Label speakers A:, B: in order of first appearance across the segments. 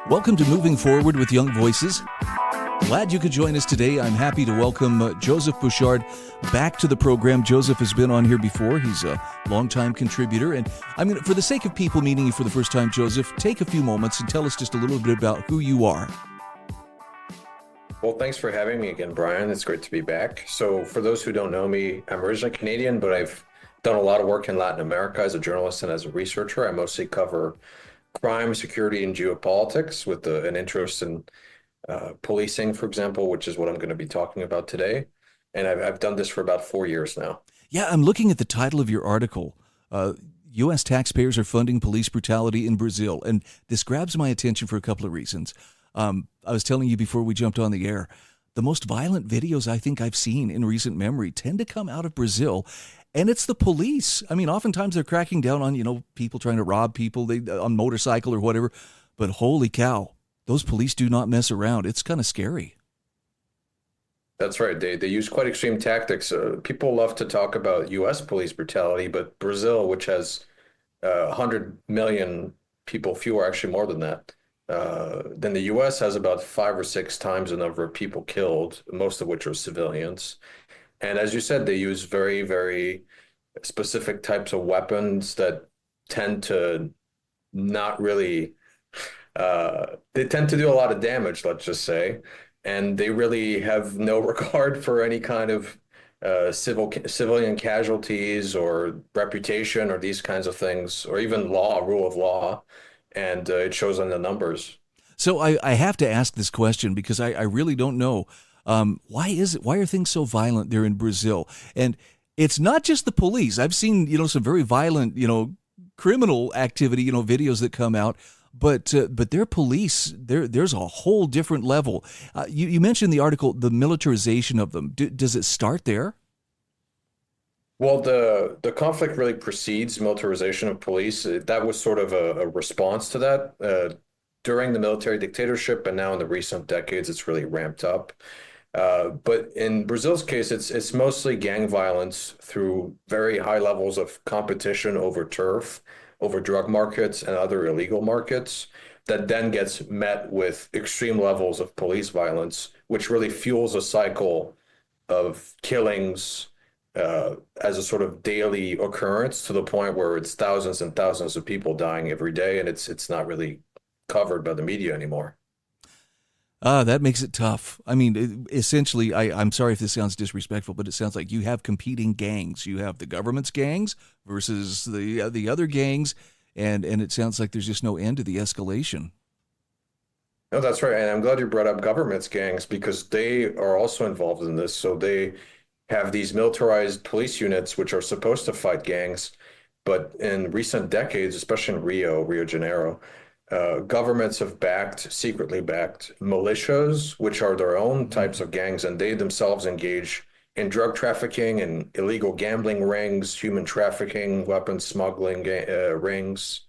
A: Welcome to Moving Forward with Young Voices. Glad you could join us today. I'm happy to welcome Joseph Bouchard back to the program. Joseph has been on here before. He's a longtime contributor. And I'm going to, for the sake of people meeting you for the first time, Joseph, take a few moments and tell us just a little bit about who you are.
B: Well, thanks for having me again, Brian. It's great to be back. So for those who don't know me, I'm originally Canadian, but I've done a lot of work in Latin America as a journalist and as a researcher. I mostly cover crime, security, and geopolitics with an interest in policing, for example, which is what I'm going to be talking about today. And I've done this for about 4 years now.
A: Yeah, I'm looking at the title of your article. U.S. taxpayers are funding police brutality in Brazil. And this grabs my attention for a couple of reasons. I was telling you before we jumped on the air, the most violent videos I think I've seen in recent memory tend to come out of Brazil. And it's the police. I mean, oftentimes they're cracking down on, people trying to rob people on motorcycle or whatever. But holy cow, those police do not mess around. It's kind of scary.
B: That's right. They use quite extreme tactics. People love to talk about U.S. police brutality, but Brazil, which has 100 million people, fewer, actually more than that, than the U.S., has about 5 or 6 times the number of people killed, most of which are civilians. And as you said, they use very, very specific types of weapons that tend to not really, they tend to do a lot of damage, let's just say. And they really have no regard for any kind of civilian casualties or reputation or these kinds of things, or even rule of law. And it shows on the numbers.
A: So I have to ask this question because I really don't know. Why are things so violent there in Brazil? And it's not just the police. I've seen, some very violent, criminal activity, videos that come out, but their police, there's a whole different level. You mentioned the article, the militarization of them. Does it start there?
B: Well, the conflict really precedes militarization of police. That was sort of a response to that. During the military dictatorship, and now in the recent decades, it's really ramped up. But in Brazil's case, it's mostly gang violence through very high levels of competition over turf, over drug markets and other illegal markets, that then gets met with extreme levels of police violence, which really fuels a cycle of killings as a sort of daily occurrence, to the point where it's thousands and thousands of people dying every day, and it's not really covered by the media anymore.
A: That makes it tough. I mean, essentially, I'm sorry if this sounds disrespectful, but it sounds like you have competing gangs. You have the government's gangs versus the other gangs, and it sounds like there's just no end to the escalation.
B: No, that's right. And I'm glad you brought up government's gangs, because they are also involved in this. So they have these militarized police units, which are supposed to fight gangs. But in recent decades, especially in Rio de Janeiro, governments have secretly backed militias, which are their own types of gangs, and they themselves engage in drug trafficking and illegal gambling rings, human trafficking, weapons smuggling rings.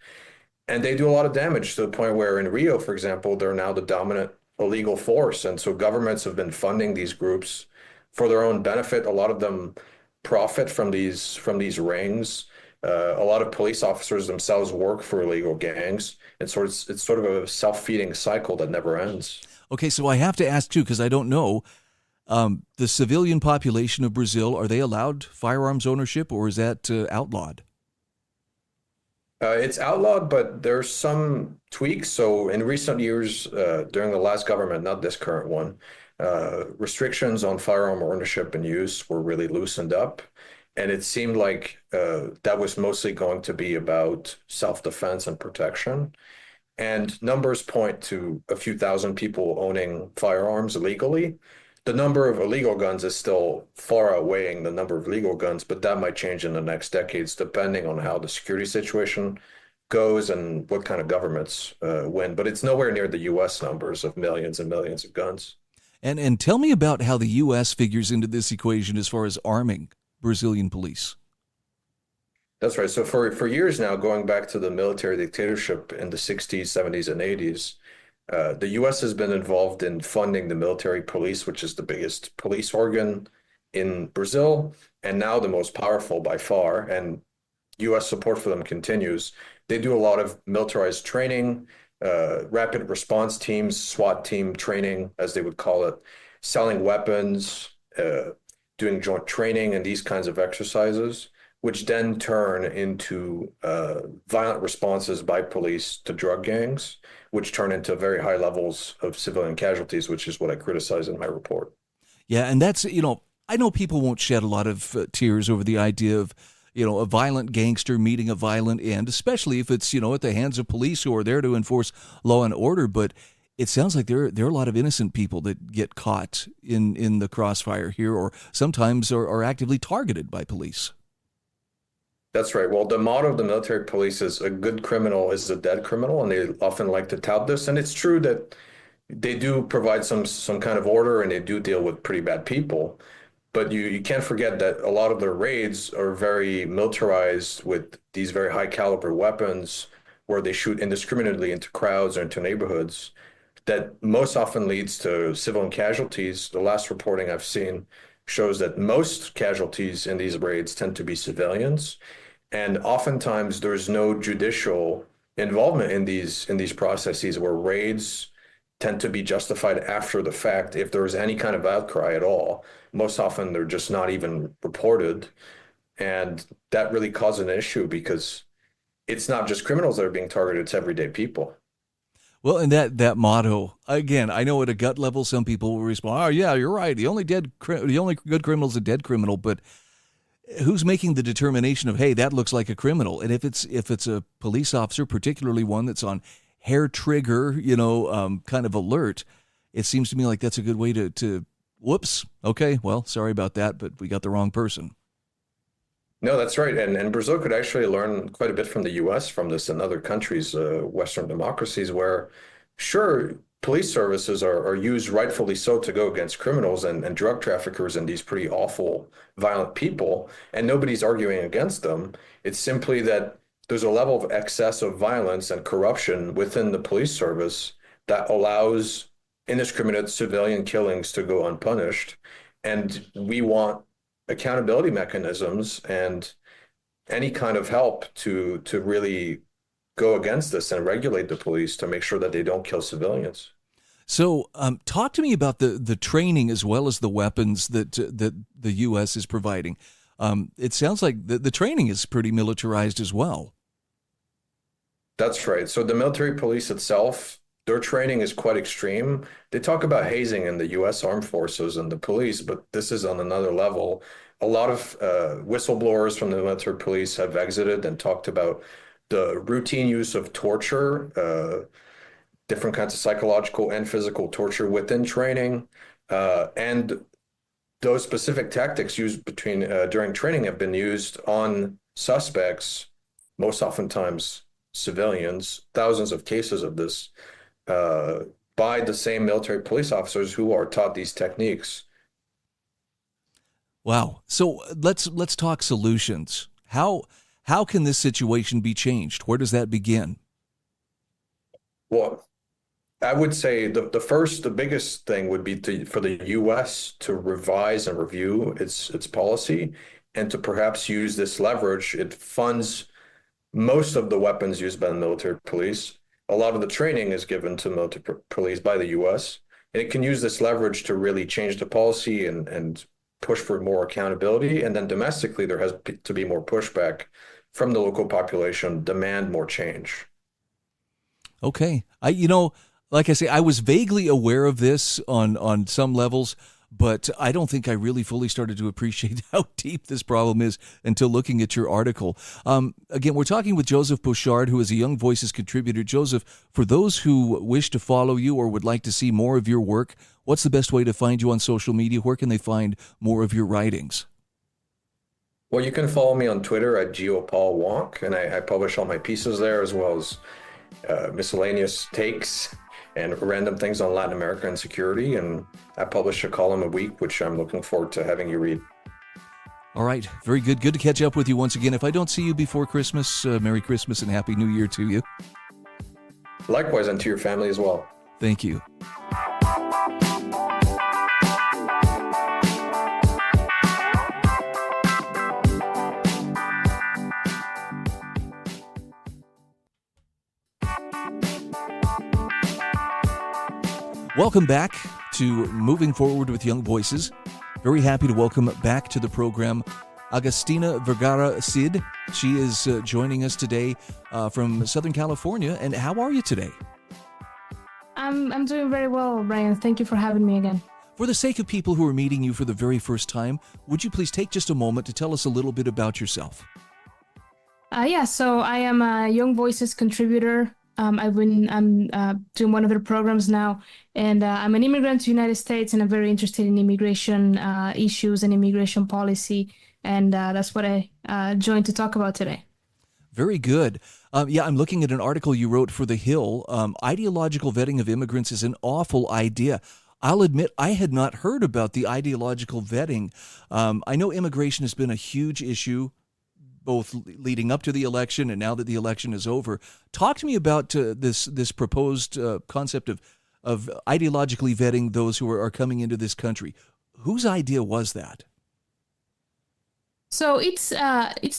B: And they do a lot of damage, to the point where in Rio, for example, they're now the dominant illegal force. And so governments have been funding these groups for their own benefit. A lot of them profit from these rings. A lot of police officers themselves work for illegal gangs. And so it's sort of a self-feeding cycle that never ends.
A: Okay, so I have to ask too, because I don't know, the civilian population of Brazil, are they allowed firearms ownership, or is that outlawed?
B: It's outlawed, but there's some tweaks. So in recent years, during the last government, not this current one, restrictions on firearm ownership and use were really loosened up. And it seemed like that was mostly going to be about self-defense and protection. And numbers point to a few thousand people owning firearms illegally. The number of illegal guns is still far outweighing the number of legal guns, but that might change in the next decades, depending on how the security situation goes and what kind of governments win. But it's nowhere near the U.S. numbers of millions and millions of guns.
A: And tell me about how the U.S. figures into this equation as far as arming Brazilian police.
B: That's right. So for years now, going back to the military dictatorship in the 60s, 70s, and 80s, the U.S. has been involved in funding the military police, which is the biggest police organ in Brazil, and now the most powerful by far. And U.S. support for them continues. they do a lot of militarized training, rapid response teams, SWAT team training, as they would call it, selling weapons, doing joint training and these kinds of exercises, which then turn into violent responses by police to drug gangs, which turn into very high levels of civilian casualties, which is what I criticize in my report.
A: Yeah, and that's, I know people won't shed a lot of tears over the idea of, a violent gangster meeting a violent end, especially if it's, at the hands of police who are there to enforce law and order. But it sounds like there are a lot of innocent people that get caught in the crossfire here, or sometimes are actively targeted by police.
B: That's right. Well, the motto of the military police is a good criminal is a dead criminal, and they often like to tout this. And it's true that they do provide some kind of order and they do deal with pretty bad people. But you can't forget that a lot of their raids are very militarized with these very high caliber weapons where they shoot indiscriminately into crowds or into neighborhoods that most often leads to civilian casualties. The last reporting I've seen shows that most casualties in these raids tend to be civilians. And oftentimes there's no judicial involvement in these processes where raids tend to be justified after the fact if there is any kind of outcry at all. Most often they're just not even reported. And that really causes an issue because it's not just criminals that are being targeted, it's everyday people.
A: Well, and that motto, again, I know at a gut level, some people will respond, "Oh, yeah, you're right. The only good criminal is a dead criminal." But who's making the determination of, hey, that looks like a criminal? And if it's a police officer, particularly one that's on hair trigger, kind of alert, it seems to me like that's a good way to whoops. Okay, well, sorry about that, but we got the wrong person.
B: No, that's right. And Brazil could actually learn quite a bit from the US from this and other countries, Western democracies, where sure, police services are used rightfully so to go against criminals and drug traffickers and these pretty awful, violent people, and nobody's arguing against them. It's simply that there's a level of excess of violence and corruption within the police service that allows indiscriminate civilian killings to go unpunished. And we want accountability mechanisms and any kind of help to really go against this and regulate the police to make sure that they don't kill civilians.
A: So, talk to me about the training as well as the weapons that the U.S. is providing. It sounds like the training is pretty militarized as well.
B: That's right. So the military police itself, their training is quite extreme. They talk about hazing in the U.S. Armed Forces and the police, but this is on another level. A lot of whistleblowers from the military police have exited and talked about the routine use of torture, different kinds of psychological and physical torture within training, and those specific tactics used during training have been used on suspects, most oftentimes civilians, thousands of cases of this, by the same military police officers who are taught these techniques.
A: Wow. So let's talk solutions. How can this situation be changed? Where does that begin?
B: Well, I would say the biggest thing would be for the U.S. to revise and review its policy and to perhaps use this leverage. It funds most of the weapons used by the military police. A lot of the training is given to military police by the U.S. And it can use this leverage to really change the policy and push for more accountability. And then domestically, there has to be more pushback from the local population, demand more change.
A: Okay. Like I say, I was vaguely aware of this on some levels, but I don't think I really fully started to appreciate how deep this problem is until looking at your article. Again, we're talking with Joseph Bouchard, who is a Young Voices contributor. Joseph, for those who wish to follow you or would like to see more of your work, what's the best way to find you on social media? Where can they find more of your writings?
B: Well, you can follow me on Twitter at GeoPaulWonk, and I publish all my pieces there as well as miscellaneous takes and random things on Latin America and security. And I publish a column a week, which I'm looking forward to having you read.
A: All right. Very good. Good to catch up with you once again. If I don't see you before Christmas, Merry Christmas and Happy New Year to you.
B: Likewise, and to your family as well.
A: Thank you. Welcome back to Moving Forward with Young Voices. Very happy to welcome back to the program Agustina Vergara Cid. She is joining us today from Southern California. And how are you today?
C: I'm doing very well, Brian. Thank you for having me again.
A: For the sake of people who are meeting you for the very first time, would you please take just a moment to tell us a little bit about yourself?
C: So I am a Young Voices contributor. I'm doing one of their programs now, and I'm an immigrant to the United States, and I'm very interested in immigration issues and immigration policy, and that's what I joined to talk about today.
A: Very good. I'm looking at an article you wrote for The Hill. Ideological vetting of immigrants is an awful idea. I'll admit I had not heard about the ideological vetting. I know immigration has been a huge issue, both leading up to the election and now that the election is over. Talk to me about this proposed concept of ideologically vetting those who are coming into this country. Whose idea was that?
C: So it's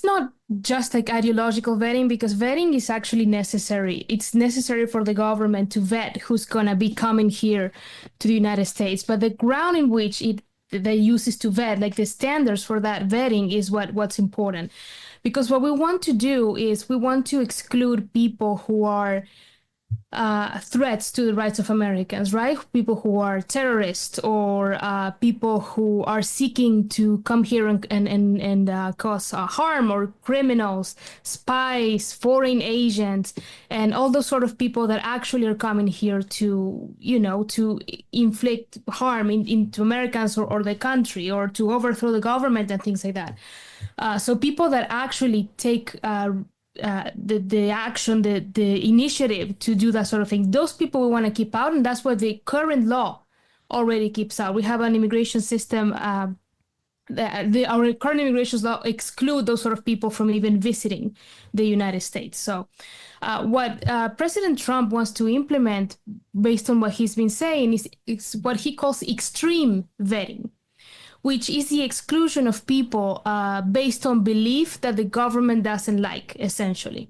C: not just like ideological vetting, because vetting is actually necessary. It's necessary for the government to vet who's gonna be coming here to the United States. But the ground in which they uses to vet, like the standards for that vetting, is what's important. Because what we want to do is we want to exclude people who are threats to the rights of Americans, right? People who are terrorists or people who are seeking to come here and cause harm, or criminals, spies, foreign agents, and all those sort of people that actually are coming here to inflict harm into Americans or the country, or to overthrow the government and things like that. So people that actually take the action, the initiative to do that sort of thing, those people we want to keep out, and that's what the current law already keeps out. We have an immigration system. Our current immigration law exclude those sort of people from even visiting the United States. So what President Trump wants to implement, based on what he's been saying, is what he calls extreme vetting, which is the exclusion of people based on belief that the government doesn't like, essentially.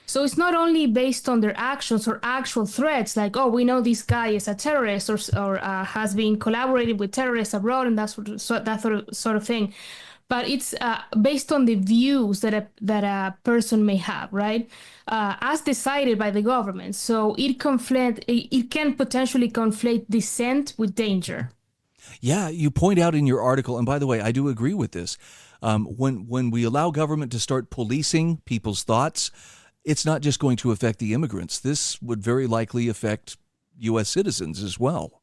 C: So it's not only based on their actions or actual threats, like, oh, we know this guy is a terrorist or has been collaborating with terrorists abroad and that sort of thing, but it's based on the views that a person may have, right? As decided by the government. So it can potentially conflate dissent with danger.
A: Yeah, you point out in your article, and by the way, I do agree with this. When we allow government to start policing people's thoughts, it's not just going to affect the immigrants. This would very likely affect U.S. citizens as well.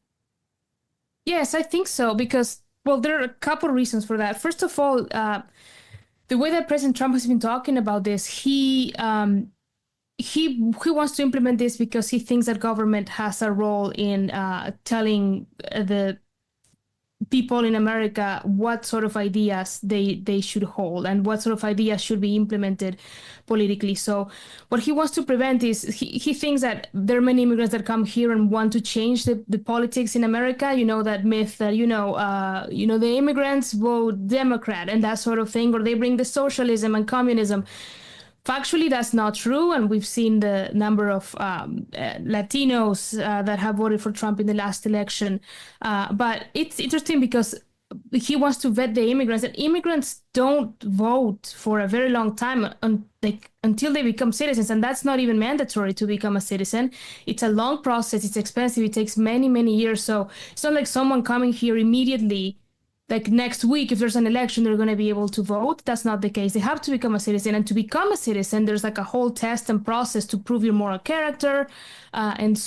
C: Yes, I think so, because, well, there are a couple of reasons for that. First of all, the way that President Trump has been talking about this, he wants to implement this because he thinks that government has a role in telling the people in America what sort of ideas they should hold and what sort of ideas should be implemented politically. So what he wants to prevent is he thinks that there are many immigrants that come here and want to change the politics in America. You know, that myth that, the immigrants vote Democrat and that sort of thing, or they bring the socialism and communism. Factually, that's not true, and we've seen the number of Latinos that have voted for Trump in the last election. But it's interesting because he wants to vet the immigrants, and immigrants don't vote for a very long time until they become citizens, and that's not even mandatory to become a citizen. It's a long process. It's expensive. It takes many, many years. So it's not like someone coming here immediately, like next week, if there's an election, they're going to be able to vote. That's not the case. They have to become a citizen. And to become a citizen, there's like a whole test and process to prove your moral character and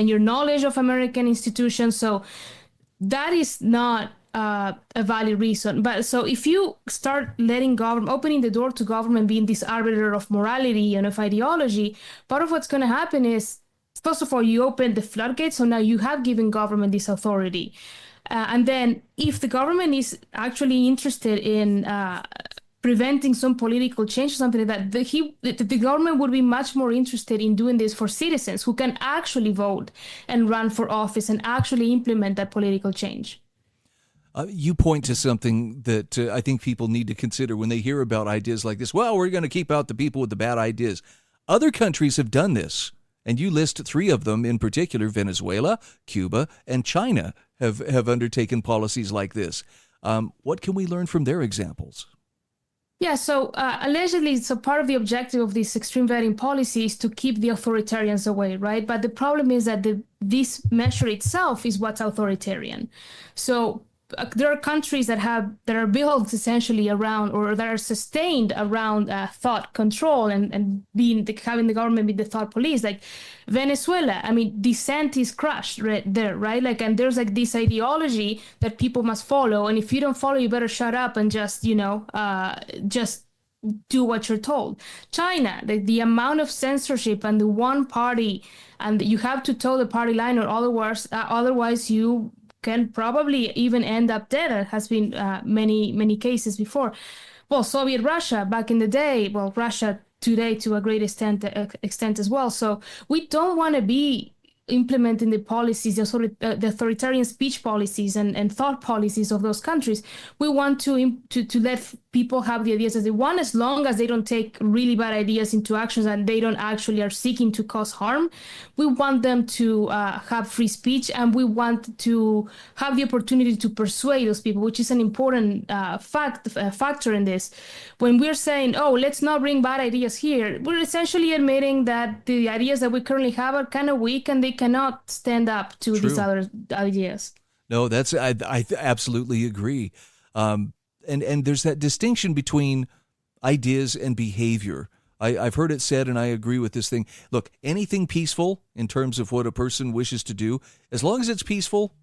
C: your knowledge of American institutions. So that is not a valid reason. But so if you start letting opening the door to government being this arbiter of morality and of ideology, part of what's going to happen is, first of all, you open the floodgates. So now you have given government this authority. And then if the government is actually interested in preventing some political change or something like that, the government would be much more interested in doing this for citizens who can actually vote and run for office and actually implement that political change.
A: You point to something that I think people need to consider when they hear about ideas like this. Well, we're going to keep out the people with the bad ideas. Other countries have done this. And you list three of them in particular: Venezuela, Cuba, and China have undertaken policies like this. What can we learn from their examples?
C: Yeah, so allegedly, so part of the objective of this extreme vetting policy is to keep the authoritarians away, right? But the problem is that this measure itself is what's authoritarian. So there are countries that are built essentially around, or that are sustained around thought control and having the government be the thought police, like Venezuela. I mean, dissent is crushed right there, right? Like, and there's like this ideology that people must follow, and if you don't follow, you better shut up and just just do what you're told. China, the amount of censorship and the one party, and you have to toe the party line, or otherwise you can probably even end up dead. It has been many cases before. Well, Soviet Russia back in the day, well, Russia today to a great extent as well. So we don't want to be implementing the policies, the authoritarian speech policies and thought policies of those countries. We want to let people have the ideas that they want, as long as they don't take really bad ideas into actions and they don't actually are seeking to cause harm. We want them to have free speech, and we want to have the opportunity to persuade those people, which is an important factor in this. When we're saying, oh, let's not bring bad ideas here, we're essentially admitting that the ideas that we currently have are kind of weak and they cannot stand up to these other ideas.
A: No, I absolutely agree. And there's that distinction between ideas and behavior. I've heard it said, and I agree with this thing. Look, anything peaceful in terms of what a person wishes to do, as long as it's peaceful,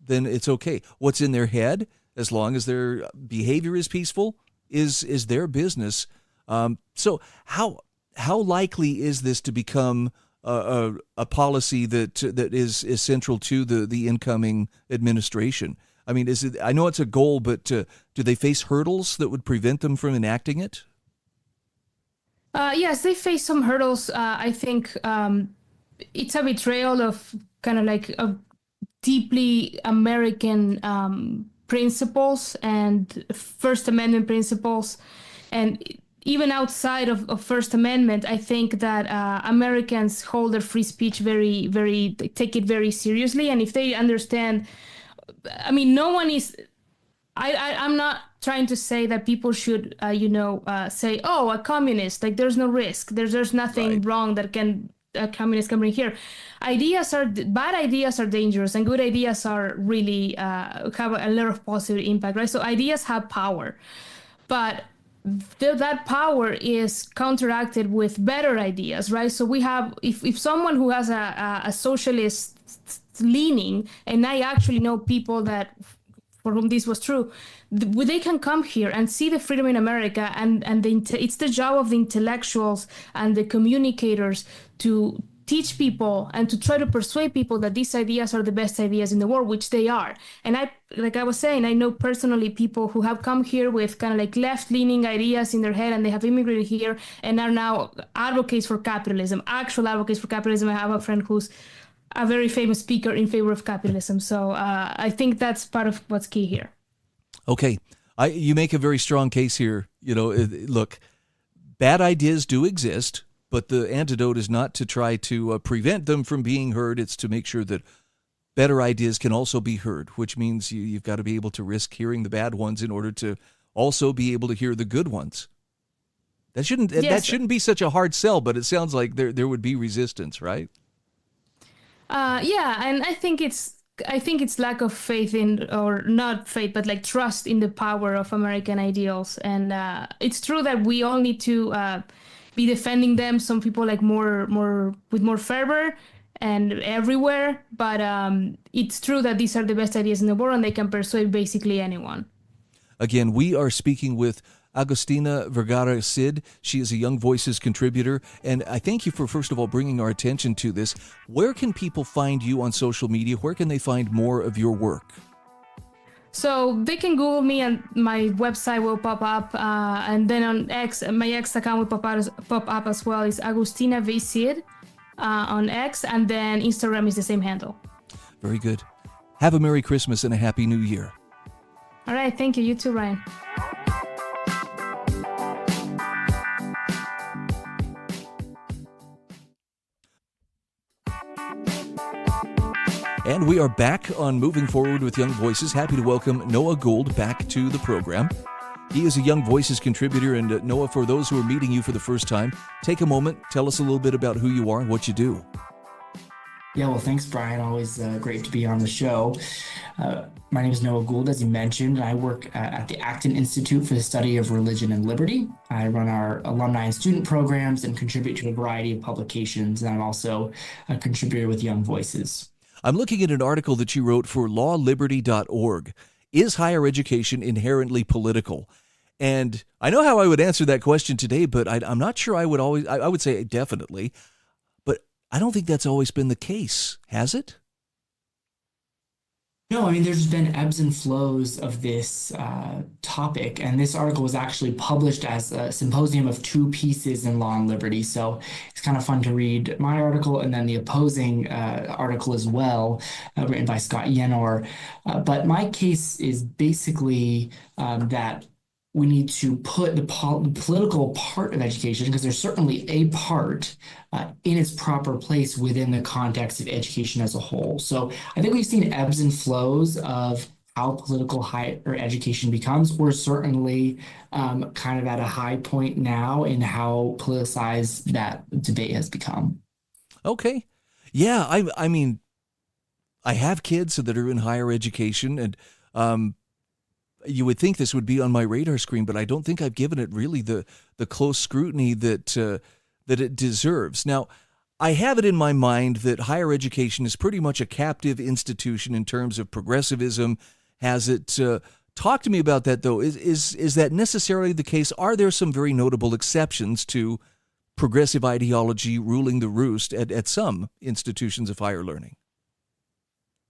A: then it's okay. What's in their head, as long as their behavior is peaceful, is their business. So how likely is this to become a policy that is central to the incoming administration? I mean, I know it's a goal, but do they face hurdles that would prevent them from enacting it?
C: Yes, they face some hurdles. I think it's a betrayal of kind of like a deeply American principles and First Amendment principles. And even outside of First Amendment, I think that Americans hold their free speech take it very seriously. And if they understand, I mean, no one is, I'm not trying to say that people should, say, oh, a communist, like there's no risk. There's nothing wrong that a communist can bring here. Bad ideas are dangerous, and good ideas are really have a lot of positive impact, right? So ideas have power, but that power is counteracted with better ideas, right? So we have, if someone who has a socialist leaning, and I actually know people that for whom this was true, they can come here and see the freedom in America, and it's the job of the intellectuals and the communicators to teach people and to try to persuade people that these ideas are the best ideas in the world, which they are. And like I was saying, I know personally people who have come here with kind of like left-leaning ideas in their head, and they have immigrated here and are now advocates for capitalism, actual advocates for capitalism. I have a friend who's a very famous speaker in favor of capitalism. So I think that's part of what's key here.
A: Okay. You make a very strong case here. Look, bad ideas do exist, but the antidote is not to try to prevent them from being heard. It's to make sure that better ideas can also be heard, which means you've got to be able to risk hearing the bad ones in order to also be able to hear the good ones. That shouldn't be such a hard sell, but it sounds like there would be resistance, right?
C: Yeah, and I think it's lack of faith in, or not faith, but like trust in the power of American ideals. And it's true that we all need to be defending them. Some people like more with more fervor and everywhere. But it's true that these are the best ideas in the world, and they can persuade basically anyone.
A: Again, we are speaking with Agustina Vergara Cid. She is a Young Voices contributor, and I thank you for, first of all, bringing our attention to this. Where can people find you on social media? Where can they find more of your work?
C: So they can Google me, and my website will pop up, and then on X, my X account will pop up as well. It's Agustina V. Cid on X, and then Instagram is the same handle.
A: Very good. Have a Merry Christmas and a Happy New Year.
C: All right, thank you. You too, Ryan.
A: And we are back on Moving Forward with Young Voices. Happy to welcome Noah Gould back to the program. He is a Young Voices contributor. And Noah, for those who are meeting you for the first time, take a moment, tell us a little bit about who you are and what you do.
D: Yeah, well, thanks, Brian. Always great to be on the show. My name is Noah Gould, as you mentioned. I work at the Acton Institute for the Study of Religion and Liberty. I run our alumni and student programs and contribute to a variety of publications. And I'm also a contributor with Young Voices.
A: I'm looking at an article that you wrote for lawliberty.org. Is higher education inherently political? And I know how I would answer that question today, but I'm not sure I would say definitely, but I don't think that's always been the case, has it?
D: No, I mean, there's been ebbs and flows of this topic, and this article was actually published as a symposium of two pieces in Law and Liberty. So it's kind of fun to read my article and then the opposing article as well, written by Scott Yenor. But my case is basically that we need to put the political part of education, because there's certainly a part in its proper place within the context of education as a whole. So I think we've seen ebbs and flows of how political higher education becomes. We're certainly kind of at a high point now in how politicized that debate has become.
A: Okay. Yeah, I mean, I have kids that are in higher education, and you would think this would be on my radar screen, but I don't think I've given it really the close scrutiny that it deserves. Now, I have it in my mind that higher education is pretty much a captive institution in terms of progressivism. Has it? Talk to me about that, though. Is that necessarily the case? Are there some very notable exceptions to progressive ideology ruling the roost at some institutions of higher learning?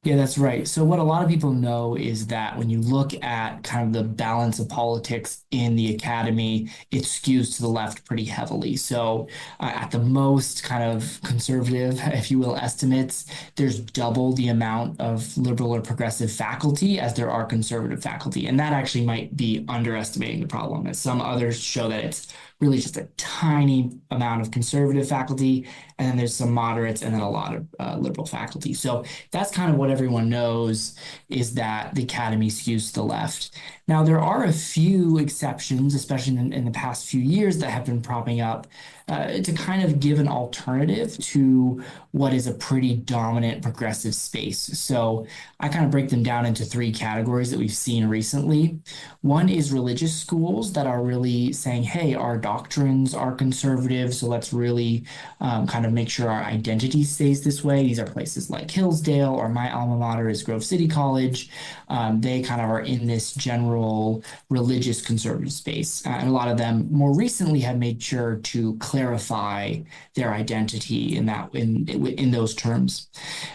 D: Yeah, that's right. So what a lot of people know is that when you look at kind of the balance of politics in the academy, it skews to the left pretty heavily. So at the most kind of conservative, if you will, estimates, there's double the amount of liberal or progressive faculty as there are conservative faculty. And that actually might be underestimating the problem, as some others show that it's really just a tiny amount of conservative faculty, and then there's some moderates and then a lot of liberal faculty. So that's kind of what everyone knows, is that the academy skews to the left. Now, there are a few exceptions, especially in the past few years, that have been propping up to kind of give an alternative to what is a pretty dominant progressive space. So I kind of break them down into three categories that we've seen recently. One is religious schools that are really saying, hey, our doctrines are conservative, so let's really kind of make sure our identity stays this way. These are places like Hillsdale, or my alma mater is Grove City College. They kind of are in this general religious conservative space. And a lot of them more recently have made sure to clarify their identity in those terms.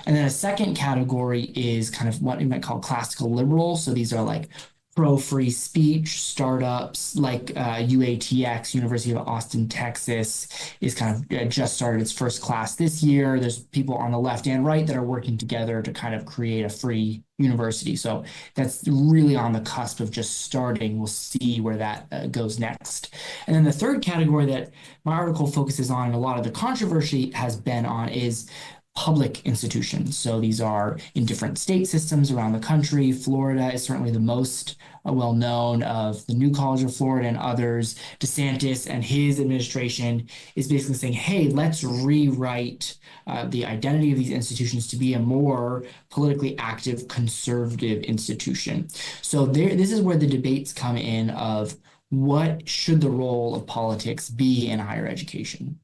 D: And then a second category is kind of what you might call classical liberal. So these are like pro-free speech startups like UATX, University of Austin, Texas, is kind of just started its first class this year. There's people on the left and right that are working together to kind of create a free university. So that's really on the cusp of just starting. We'll see where that goes next. And then the third category that my article focuses on, and a lot of the controversy has been on, is public institutions. So these are in different state systems around the country. Florida is certainly the most well-known of the New College of Florida and others. DeSantis and his administration is basically saying, hey, let's rewrite the identity of these institutions to be a more politically active conservative institution. So this is where the debates come in of what should the role of politics be in higher education.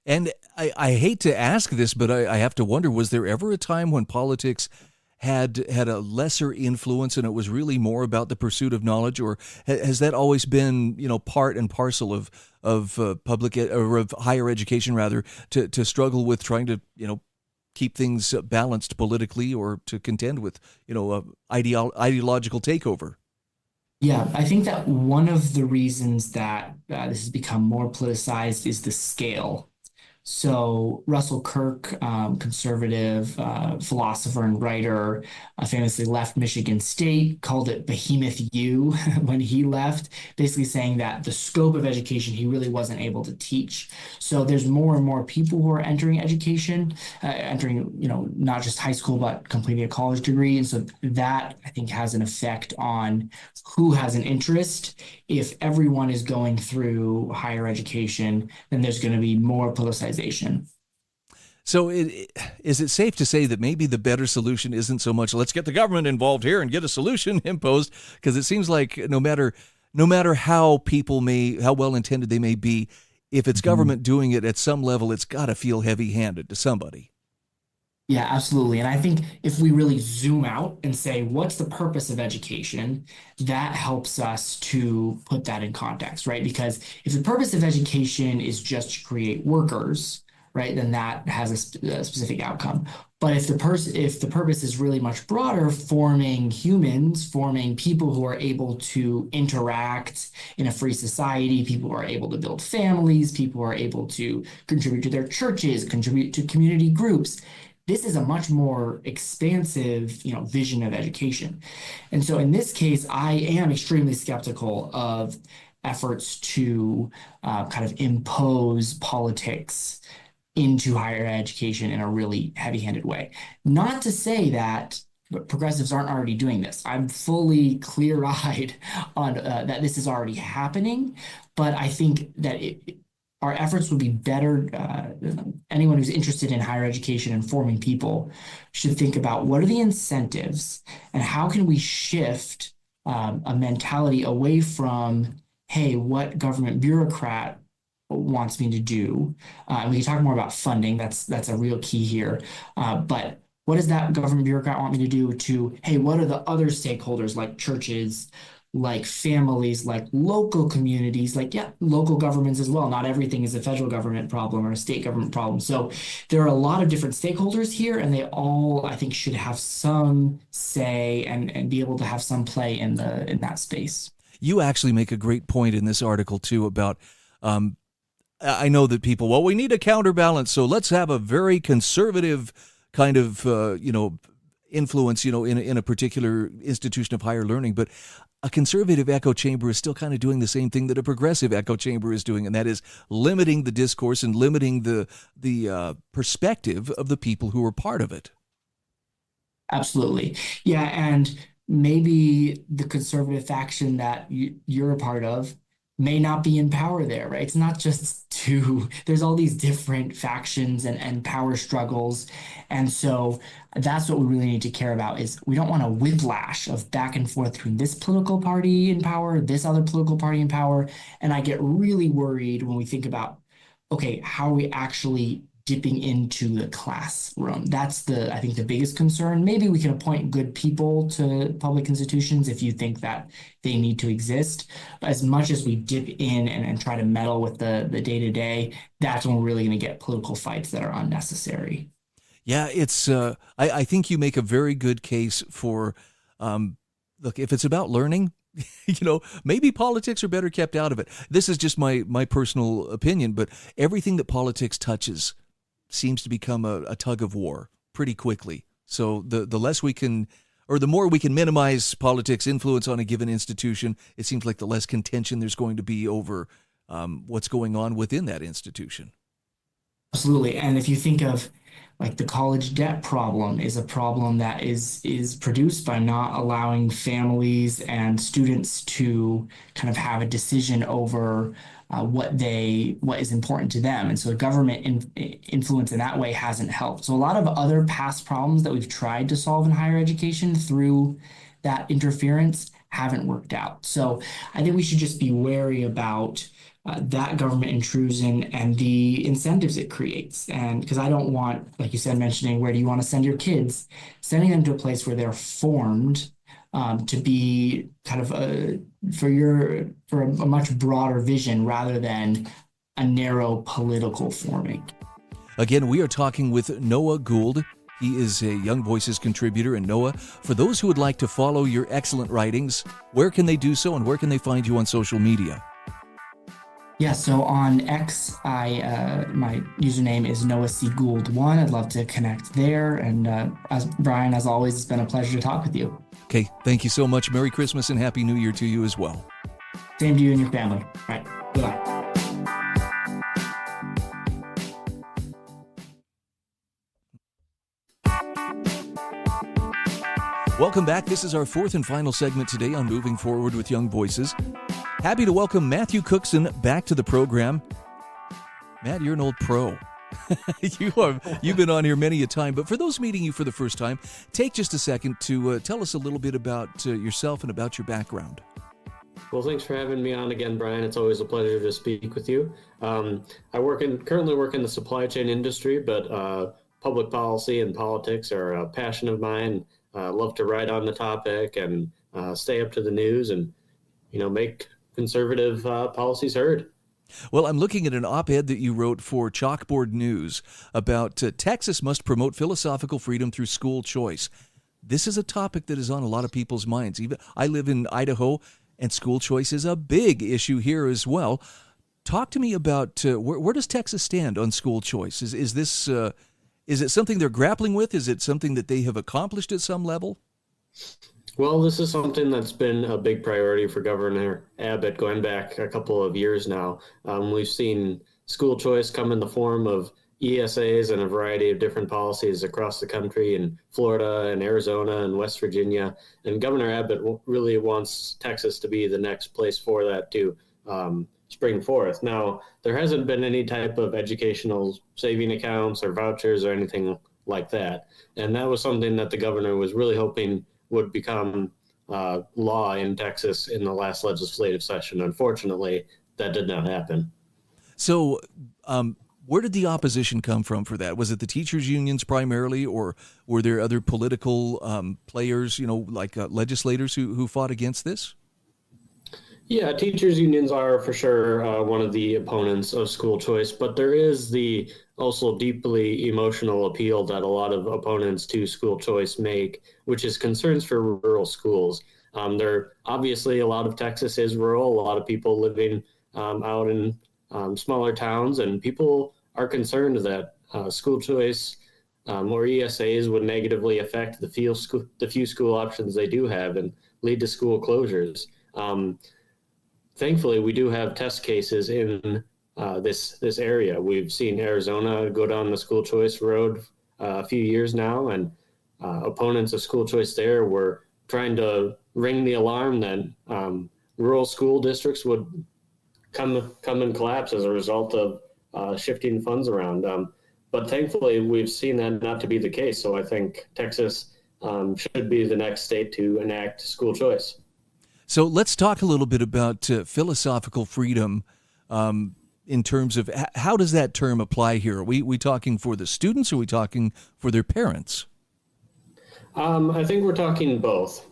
A: And I hate to ask this, but I have to wonder, was there ever a time when politics had a lesser influence and it was really more about the pursuit of knowledge, or has that always been, part and parcel of public or of higher education rather, to struggle with trying to, keep things balanced politically, or to contend with, ideological takeover?
D: Yeah, I think that one of the reasons that this has become more politicized is the scale. So Russell Kirk, conservative philosopher and writer, famously left Michigan State, called it Behemoth U when he left, basically saying that the scope of education he really wasn't able to teach. So there's more and more people who are entering education, entering, not just high school, but completing a college degree. And so that, I think, has an effect on who has an interest. If everyone is going through higher education, then there's going to be more politicization.
A: So is it safe to say that maybe the better solution isn't so much let's get the government involved here and get a solution imposed? Because it seems like no matter how well intended they may be, if it's government doing it at some level, it's got to feel heavy-handed to somebody.
D: Yeah, absolutely. And I think if we really zoom out and say, what's the purpose of education, that helps us to put that in context, right? Because if the purpose of education is just to create workers, right, then that has a specific outcome. But if the purpose is really much broader, forming humans, forming people who are able to interact in a free society, people who are able to build families, people who are able to contribute to their churches, contribute to community groups, this is a much more expansive, vision of education. And so in this case, I am extremely skeptical of efforts to kind of impose politics into higher education in a really heavy-handed way. Not to say that progressives aren't already doing this. I'm fully clear-eyed on that this is already happening, but I think that our efforts would be better. Anyone who's interested in higher education and forming people should think about what are the incentives and how can we shift a mentality away from, hey, what government bureaucrat wants me to do. We can talk more about funding. That's a real key here. But what does that government bureaucrat want me to do to, hey, what are the other stakeholders like churches, like families, like local communities, local governments as well. Not everything is a federal government problem or a state government problem. So there are a lot of different stakeholders here, and they all, I think, should have some say and be able to have some play in that space.
A: You actually make a great point in this article, too, about I know that people, we need a counterbalance, so let's have a very conservative kind of, influence, in a particular institution of higher learning. But a conservative echo chamber is still kind of doing the same thing that a progressive echo chamber is doing, and that is limiting the discourse and limiting the perspective of the people who are part of it.
D: Absolutely. Yeah, and maybe the conservative faction that you're a part of may not be in power there, right? It's not just there's all these different factions and power struggles. And so that's what we really need to care about is we don't want a whiplash of back and forth between this political party in power, this other political party in power. And I get really worried when we think about, okay, how are we actually dipping into the classroom? That's I think the biggest concern. Maybe we can appoint good people to public institutions if you think that they need to exist. But as much as we dip in and try to meddle with the day-to-day, that's when we're really going to get political fights that are unnecessary.
A: Yeah, it's. I think you make a very good case for, look, if it's about learning, maybe politics are better kept out of it. This is just my personal opinion, but everything that politics touches seems to become a tug of war pretty quickly. So the less we can, or the more we can minimize politics' influence on a given institution, it seems like the less contention there's going to be over what's going on within that institution.
D: Absolutely. And if you think of like the college debt problem is a problem that is produced by not allowing families and students to kind of have a decision over what is important to them. And so government influence in that way hasn't helped. So a lot of other past problems that we've tried to solve in higher education through that interference haven't worked out. So I think we should just be wary about that government intrusion and the incentives it creates. And because I don't want, like you said, mentioning where do you want to send your kids, sending them to a place where they're formed to be kind of for a much broader vision rather than a narrow political forming.
A: Again, we are talking with Noah Gould. He is a Young Voices contributor. And Noah, for those who would like to follow your excellent writings, where can they do so and where can they find you on social media?
D: Yeah, so on X, my username is Noah C. Gould 1. I'd love to connect there. And as Brian, as always, it's been a pleasure to talk with you.
A: Okay, thank you so much. Merry Christmas and Happy New Year to you as well.
D: Same to you and your family. All right, goodbye.
A: Welcome back. This is our fourth and final segment today on Moving Forward with Young Voices. Happy to welcome Matthew Cookson back to the program. Matt, you're an old pro. You've been on here many a time, but for those meeting you for the first time, take just a second to tell us a little bit about yourself and about your background.
E: Well, thanks for having me on again, Brian. It's always a pleasure to speak with you. I currently work in the supply chain industry, but public policy and politics are a passion of mine. Love to write on the topic and stay up to the news and, make conservative policies heard.
A: Well, I'm looking at an op-ed that you wrote for Chalkboard News about Texas must promote philosophical freedom through school choice. This is a topic that is on a lot of people's minds. Even I live in Idaho, and school choice is a big issue here as well. Talk to me about where does Texas stand on school choice? Is this is it something they're grappling with? Is it something that they have accomplished at some level?
E: Well, this is something that's been a big priority for Governor Abbott going back a couple of years now. We've seen school choice come in the form of ESAs and a variety of different policies across the country in Florida and Arizona and West Virginia. And Governor Abbott really wants Texas to be the next place for that to spring forth. Now, there hasn't been any type of educational saving accounts or vouchers or anything like that. And that was something that the governor was really hoping would become law in Texas in the last legislative session. Unfortunately, that did not happen.
A: So where did the opposition come from for that? Was it the teachers' unions primarily, or were there other political players, like legislators who fought against this?
E: Yeah, teachers' unions are for sure one of the opponents of school choice, but there is the also deeply emotional appeal that a lot of opponents to school choice make, which is concerns for rural schools. There obviously a lot of Texas is rural, a lot of people living out in smaller towns, and people are concerned that school choice or ESAs would negatively affect the few school options they do have and lead to school closures. Thankfully, we do have test cases in this area. We've seen Arizona go down the school choice road a few years now, and opponents of school choice there were trying to ring the alarm that rural school districts would come and collapse as a result of shifting funds around. But thankfully, we've seen that not to be the case. So I think Texas should be the next state to enact school choice.
A: So let's talk a little bit about philosophical freedom in terms of how does that term apply here? Are we talking for the students, or are we talking for their parents?
E: I think we're talking both.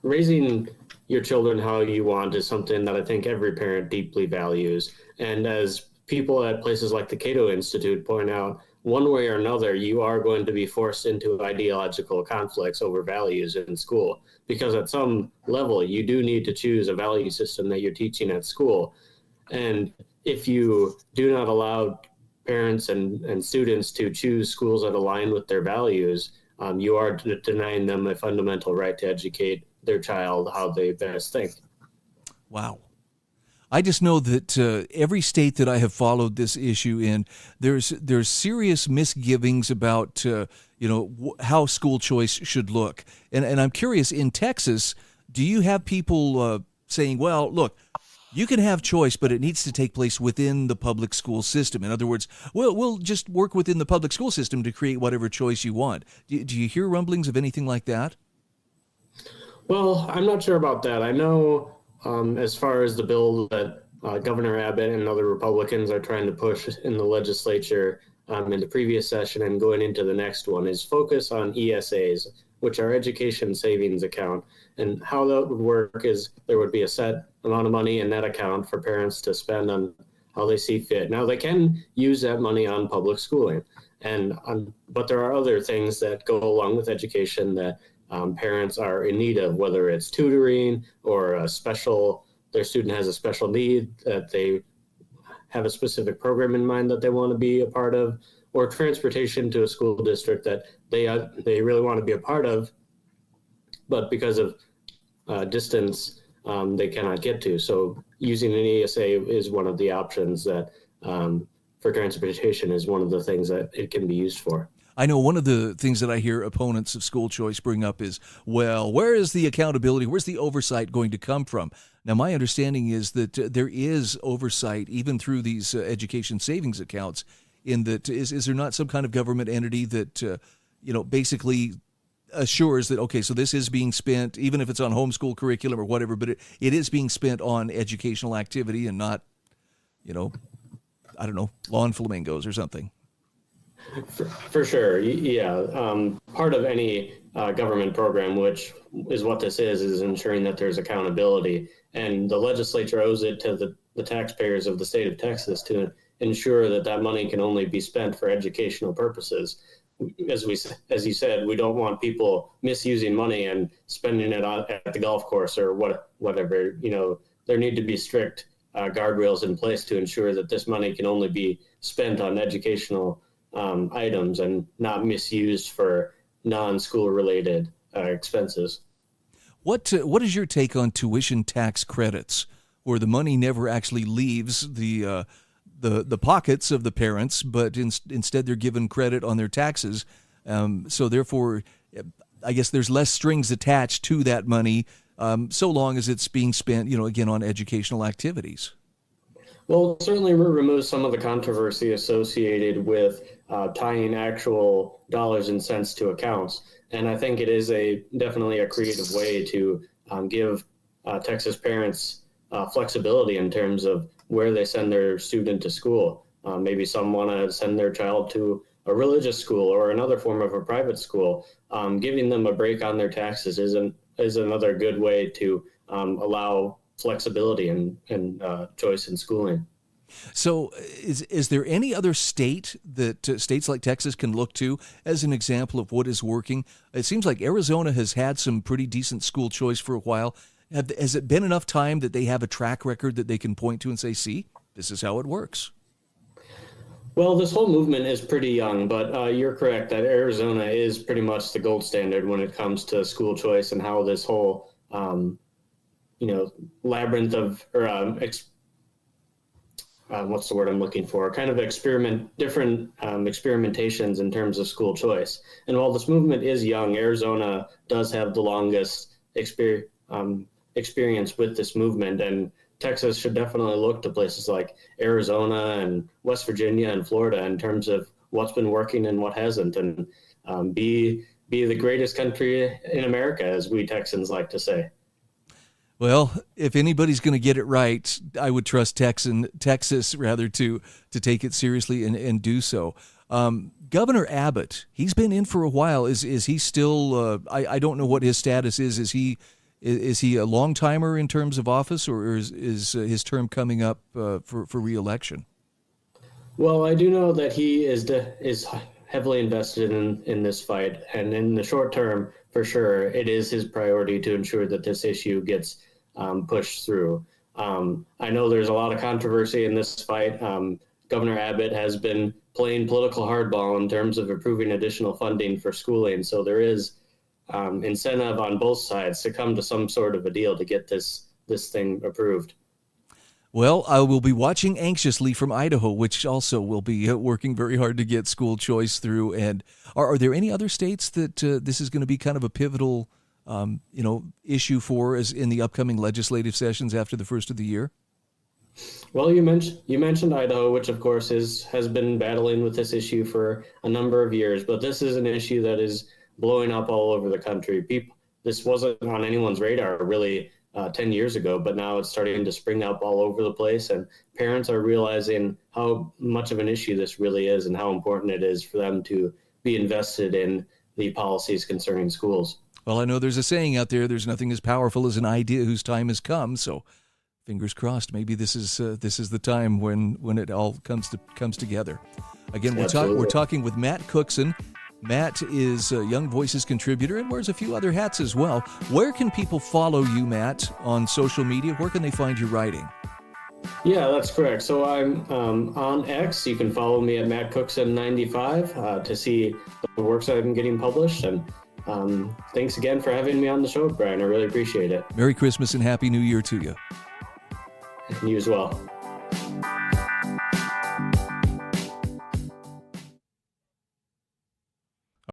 E: Raising your children how you want is something that I think every parent deeply values. And as people at places like the Cato Institute point out, one way or another, you are going to be forced into ideological conflicts over values in school, because at some level, you do need to choose a value system that you're teaching at school. And if you do not allow parents and students to choose schools that align with their values, you are denying them a fundamental right to educate their child how they best think.
A: Wow. I just know that every state that I have followed this issue in, there's serious misgivings about how school choice should look. And I'm curious, in Texas, do you have people saying, well, look, you can have choice, but it needs to take place within the public school system? In other words, we'll just work within the public school system to create whatever choice you want. Do you hear rumblings of anything like that?
E: Well, I'm not sure about that. I know as far as the bill that Governor Abbott and other Republicans are trying to push in the legislature in the previous session and going into the next one is focus on ESAs, which are education savings account. And how that would work is there would be a set amount of money in that account for parents to spend on how they see fit. Now, they can use that money on public schooling, but there are other things that go along with education that parents are in need of, whether it's tutoring or their student has a special need that they have a specific program in mind that they want to be a part of, or transportation to a school district that they really want to be a part of, but because of distance, they cannot get to. So using an ESA is one of the options that for transportation is one of the things that it can be used for.
A: I know one of the things that I hear opponents of school choice bring up is, well, where is the accountability? Where's the oversight going to come from? Now, my understanding is that there is oversight even through these education savings accounts. In that, is there not some kind of government entity that basically assures that, okay, so this is being spent, even if it's on homeschool curriculum or whatever, but it is being spent on educational activity and not, I don't know, lawn flamingos or something.
E: For sure. Yeah. Part of any government program, which is what this is ensuring that there's accountability. And the legislature owes it to the taxpayers of the state of Texas to ensure that money can only be spent for educational purposes. As you said, we don't want people misusing money and spending it at the golf course or whatever. There need to be strict guardrails in place to ensure that this money can only be spent on educational items and not misused for non-school related expenses.
A: What is your take on tuition tax credits, where the money never actually leaves the pockets of the parents, but instead they're given credit on their taxes? So therefore, I guess there's less strings attached to that money, so long as it's being spent, again, on educational activities.
E: Well, it certainly removes some of the controversy associated with tying actual dollars and cents to accounts. And I think it is definitely a creative way to give Texas parents flexibility in terms of where they send their student to school. Maybe some want to send their child to a religious school or another form of a private school. Giving them a break on their taxes is another good way to allow flexibility and choice in schooling.
A: So is there any other state that states like Texas can look to as an example of what is working? It seems like Arizona has had some pretty decent school choice for a while. Has it been enough time that they have a track record that they can point to and say, see, this is how it works?
E: Well, this whole movement is pretty young, but you're correct that Arizona is pretty much the gold standard when it comes to school choice and how this whole labyrinth of, what's the word I'm looking for? Kind of different experimentations in terms of school choice. And while this movement is young, Arizona does have the longest experience with this movement. And Texas should definitely look to places like Arizona and West Virginia and Florida in terms of what's been working and what hasn't, and be the greatest country in America, as we Texans like to say.
A: Well, if anybody's going to get it right, I would trust Texas rather to take it seriously and do so. Governor Abbott, he's been in for a while. Is he still? I don't know what his status is. Is he a long timer in terms of office, or is his term coming up for re-election?
E: Well, I do know that he is heavily invested in this fight, and in the short term, for sure, it is his priority to ensure that this issue gets pushed through. I know there's a lot of controversy in this fight. Governor Abbott has been playing political hardball in terms of approving additional funding for schooling, so there is incentive on both sides to come to some sort of a deal to get this thing approved.
A: Well, I will be watching anxiously from Idaho, which also will be working very hard to get school choice through. And are there any other states that this is going to be kind of a pivotal, issue for as in the upcoming legislative sessions after the first of the year?
E: Well, you mentioned Idaho, which of course has been battling with this issue for a number of years, but this is an issue that is blowing up all over the country. This wasn't on anyone's radar really 10 years ago, but now it's starting to spring up all over the place, and parents are realizing how much of an issue this really is and how important it is for them to be invested in the policies concerning schools.
A: Well, I know there's a saying out there, there's nothing as powerful as an idea whose time has come, so fingers crossed, maybe this is the time when it all comes together. Again, we're talking with Matt Cookson. Matt is a Young Voices contributor and wears a few other hats as well. Where can people follow you, Matt, on social media? Where can they find your writing?
E: Yeah, that's correct. So I'm on X. You can follow me at Matt Cookson 95 to see the works that I'm getting published. And thanks again for having me on the show, Brian. I really appreciate it.
A: Merry Christmas and Happy New Year to you.
E: You as well.